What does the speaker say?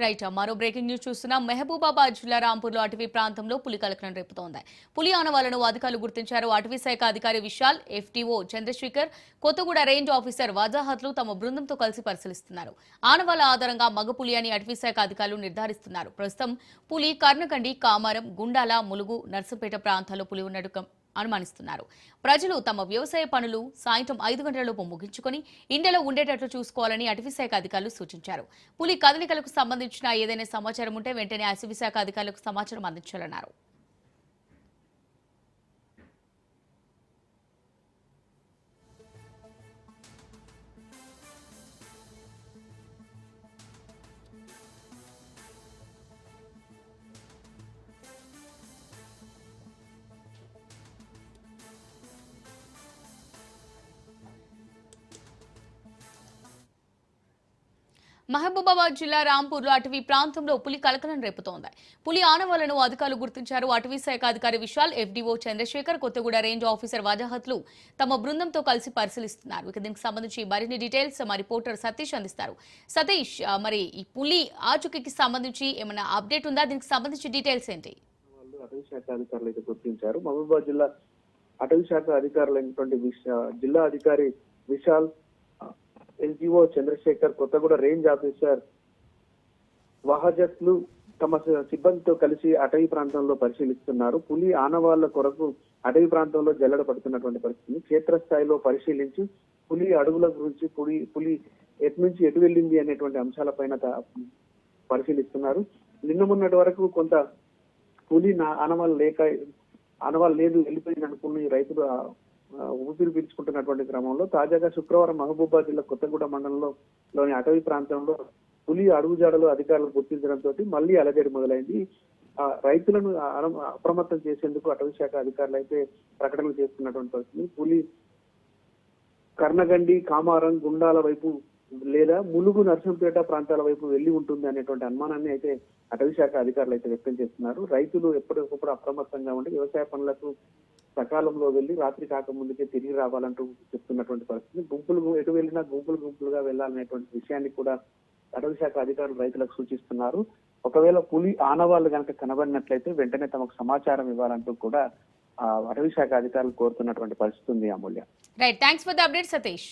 Right మరో breaking news చూస్తున్నాం. మహబూబాబాద్ జిల్లా రాంపూర్లో అటవీ ప్రాంతంలో పులి కలకలం రేపుతోంది. పులి ఆనవాళ్లను అధికారులు గుర్తించారు. అటవీ శాఖ అధికారి Vishal, FTO Chandrasekhar, Kothaguda range officer వజాహత్లు తమ బృందంతో కలిసి పరిశీలిస్తున్నారు. ఆనవాళ్ల ఆధారంగా మగ పులి అని అటవీ శాఖ అధికారులు నిర్ధారిస్తున్నారు. ప్రస్తుతం పులి కర్ణకండి, కామారం, గుండాల, ములుగు, నర్సంపేట ప్రాంతాల్లో పులి ఉన్నట్టు అనుమానిస్తున్నారు. ప్రజలు తమ వ్యవసాయ పనులు సాయంత్రం 5 గంటలలోపు ముగించుకొని ఇండలో ఉండేటట్లు చూసుకోవాలని అటవీశాఖ అధికారులు సూచించారు. పులి కదలికలకు సంబంధించిన ఏదైనా సమాచారం ఉంటే వెంటనే అటవీశాఖ అధికారులకు సమాచారం అందించాలన్నారు. మహబూబాబాద్ జిల్లా రాంపూర్లో అటవీ ప్రాంతంలో పులి కలకలం రేపుతోంది. పులి ఆనవాళ్లను అధికారులు గుర్తించారు. అటవీ శాఖ అధికారి Vishal, FDO Chandrasekhar, Kothaguda range officer వజాహత్లు తమ బృందంతో కలిసి పరిశీలిస్తున్నారు. ఇక దీనికి సంబంధించి మరిన్ని డీటెయిల్స్ మా రిపోర్టర్ సతీష్ అందిస్తారు. సతీష్, మరి ఈ పులి ఆచూకీకి సంబంధించి ఏమైనా అప్డేట్ ఉందా? దీనికి సంబంధించి డీటెయిల్స్ ఏంటి? అటవీ శాఖ అధికారులు అయితే గుర్తించారు. మహబూబాబాద్ జిల్లా అటవీ శాఖ అధికారులైనటువంటి జిల్లా అధికారి Vishal, SDO Chandrasekhar, Kothaguda range officer వహాజత్లు తమ సిబ్బందితో కలిసి అటవీ ప్రాంతంలో పరిశీలిస్తున్నారు. పులి ఆనవాళ్ల కొరకు అటవీ ప్రాంతంలో జల్లెడ పడుతున్నటువంటి పరిస్థితిని క్షేత్రస్థాయిలో పరిశీలించి పులి అడుగుల గురించి పులి ఎటు నుంచి ఎటు వెళ్ళింది అనేటువంటి అంశాలపైన పరిశీలిస్తున్నారు. నిన్న మొన్నటి వరకు కొంత పులి ఆనవాళ్ళు లేదు వెళ్ళిపోయింది అనుకుని రైతులు ఊపిరి పీల్చుకుంటున్నటువంటి క్రమంలో తాజాగా శుక్రవారం మహబూబాబాద్ జిల్లా కొత్తగూడ మండలంలోని అటవీ ప్రాంతంలో పులి అడుగుజాడలు అధికారులు గుర్తించడంతో మళ్లీ అలజడి మొదలైంది. రైతులను అప్రమత్తం చేసేందుకు అటవీ శాఖ అధికారులు అయితే ప్రకటనలు చేస్తున్నటువంటి పరిస్థితి. పులి కర్ణగండి, కామారం, గుండాల వైపు లేదా ములుగు, నర్సంపేట ప్రాంతాల వైపు వెళ్లి ఉంటుంది అనేటువంటి అనుమానాన్ని అయితే అటవీ శాఖ అధికారులు అయితే వ్యక్తం చేస్తున్నారు. రైతులు ఎప్పటికప్పుడు అప్రమత్తంగా ఉండి వ్యవసాయ పనులకు సకాలంలో వెళ్లి రాత్రి కాకముందుకే తిరిగి రావాలంటూ చెప్తున్నటువంటి పరిస్థితి. ఎటు వెళ్ళినా గుంపులుగా వెళ్లాలనేటువంటి విషయాన్ని కూడా అటవీ శాఖ అధికారులు రైతులకు సూచిస్తున్నారు. ఒకవేళ పులి ఆనవాళ్లు కనుక కనబడినట్లయితే వెంటనే తమకు సమాచారం ఇవ్వాలంటూ కూడా అటవీ శాఖ అధికారులు కోరుతున్నటువంటి పరిస్థితి ఉంది. Amulya. Right, thanks for the update Satish.